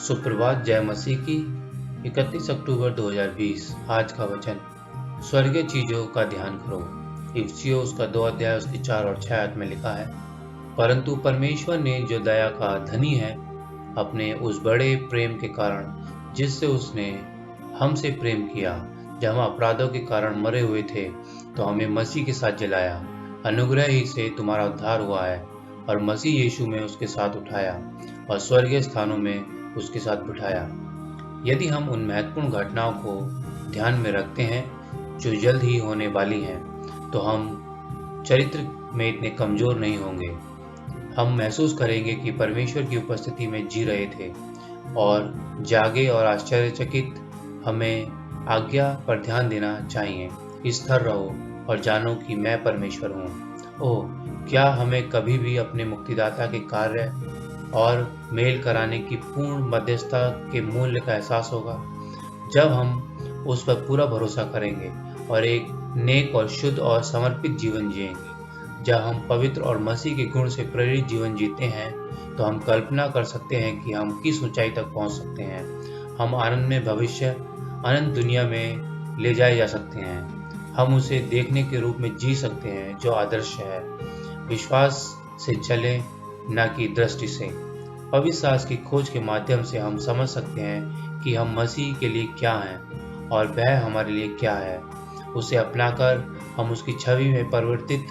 सुप्रभात। जय मसीह की। 31 अक्टूबर 2020। आज का वचन, स्वर्गीय चीजों का ध्यान करो। इफिसियों उसका 2 अध्याय उसकी 4 और 6 आयत में लिखा है, परंतु परमेश्वर ने जो दया का धनी है, अपने उस बड़े प्रेम के कारण जिससे उसने हमसे प्रेम किया, जब हम अपराधों के कारण मरे हुए थे, तो हमें मसीह के साथ जलाया। अनुग्रह ही से तुम्हारा उद्धार हुआ है, और मसीह यीशु में उसके साथ उठाया और स्वर्गीय स्थानों में उसके साथ बिठाया। यदि हम उन महत्वपूर्ण घटनाओं को ध्यान में रखते हैं जो जल्द ही होने वाली हैं, तो हम चरित्र में इतने कमजोर नहीं होंगे। हम महसूस करेंगे कि परमेश्वर की उपस्थिति में जी रहे थे और जागे और आश्चर्यचकित। हमें आज्ञा पर ध्यान देना चाहिए। स्थिर रहो और जानो कि मैं परमेश्वर हूँ। ओह, क्या हमें कभी भी अपने मुक्तिदाता के कार्य और मेल कराने की पूर्ण मध्यस्थता के मूल्य का एहसास होगा, जब हम उस पर पूरा भरोसा करेंगे और एक नेक और शुद्ध और समर्पित जीवन जिएंगे। जब हम पवित्र और मसीह के गुण से प्रेरित जीवन जीते हैं, तो हम कल्पना कर सकते हैं कि हम किस ऊंचाई तक पहुंच सकते हैं। हम आनंद में भविष्य, अनंत दुनिया में ले जाए जा सकते हैं। हम उसे देखने के रूप में जी सकते हैं जो आदर्श है। विश्वास से चले, न कि दृष्टि से। पवित्र शास्त्र की खोज के माध्यम से हम समझ सकते हैं कि हम मसीह के लिए क्या हैं और वह हमारे लिए क्या है। उसे अपनाकर हम उसकी छवि में परिवर्तित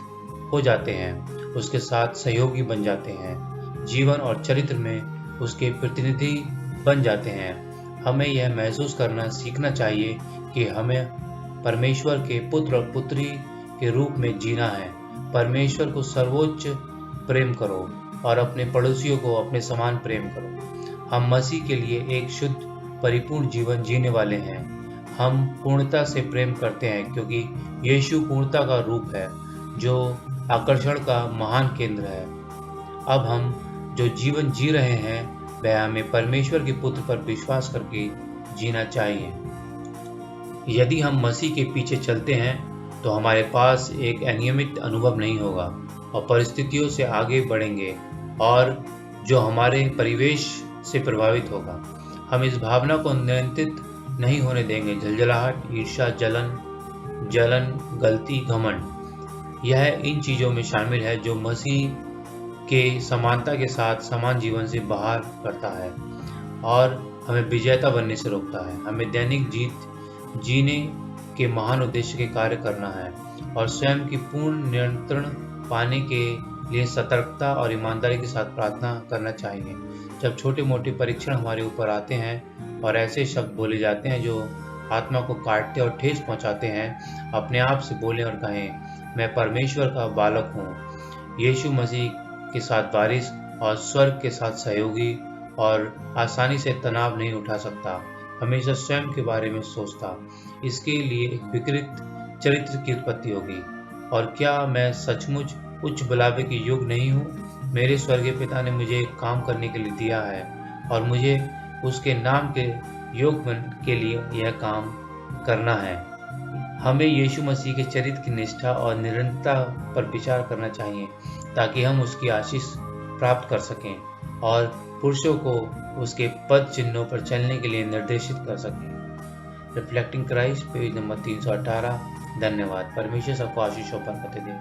हो जाते हैं, उसके साथ सहयोगी बन जाते हैं, जीवन और चरित्र में उसके प्रतिनिधि बन जाते हैं। हमें यह महसूस करना सीखना चाहिए कि हमें परमेश्वर के पुत्र और पुत्री के रूप में जीना है। परमेश्वर को सर्वोच्च प्रेम करो और अपने पड़ोसियों को अपने समान प्रेम करो। हम मसीह के लिए एक शुद्ध, परिपूर्ण जीवन जीने वाले हैं। हम पूर्णता से प्रेम करते हैं क्योंकि यीशु पूर्णता का रूप है, जो आकर्षण का महान केंद्र है। अब हम जो जीवन जी रहे हैं, वह हमें परमेश्वर के पुत्र पर विश्वास करके जीना चाहिए। यदि हम मसीह के पीछे चलते हैं, तो हमारे पास एक अनियमित अनुभव नहीं होगा और परिस्थितियों से आगे बढ़ेंगे और जो हमारे परिवेश से प्रभावित होगा। हम इस भावना को नियंत्रित नहीं होने देंगे। झलझलाहट, ईर्ष्या, जलन, गलती, घमंड, यह इन चीजों में शामिल है जो मसीह के समानता के साथ समान जीवन से बाहर करता है और हमें विजेता बनने से रोकता है। हमें दैनिक जीने के महान उद्देश्य के कार्य करना है और स्वयं की पूर्ण नियंत्रण पाने के लिए सतर्कता और ईमानदारी के साथ प्रार्थना करना चाहिए। जब छोटे मोटे परीक्षण हमारे ऊपर आते हैं और ऐसे शब्द बोले जाते हैं जो आत्मा को काटते और ठेस पहुंचाते हैं, अपने आप से बोलें और कहें, मैं परमेश्वर का बालक हूँ, यीशु मसीह के साथ वारिस और स्वर्ग के साथ सहयोगी, और आसानी से तनाव नहीं उठा सकता, हमेशा स्वयं के बारे में सोचता। इसके लिए एक विकृत चरित्र की उत्पत्ति होगी। और क्या मैं सचमुच उच्च बुलावे के योग्य नहीं हूँ? मेरे स्वर्गीय पिता ने मुझे एक काम करने के लिए दिया है और मुझे उसके नाम के योग्य के लिए यह काम करना है। हमें यीशु मसीह के चरित्र की निष्ठा और निरंतरता पर विचार करना चाहिए ताकि हम उसकी आशीष प्राप्त कर सकें और पुरुषों को उसके पद चिन्हों पर चलने के लिए निर्देशित कर सकें। Reflecting Christ, page number 318। धन्यवाद। परमेश्वर सबको आशीष और बरकतें दे।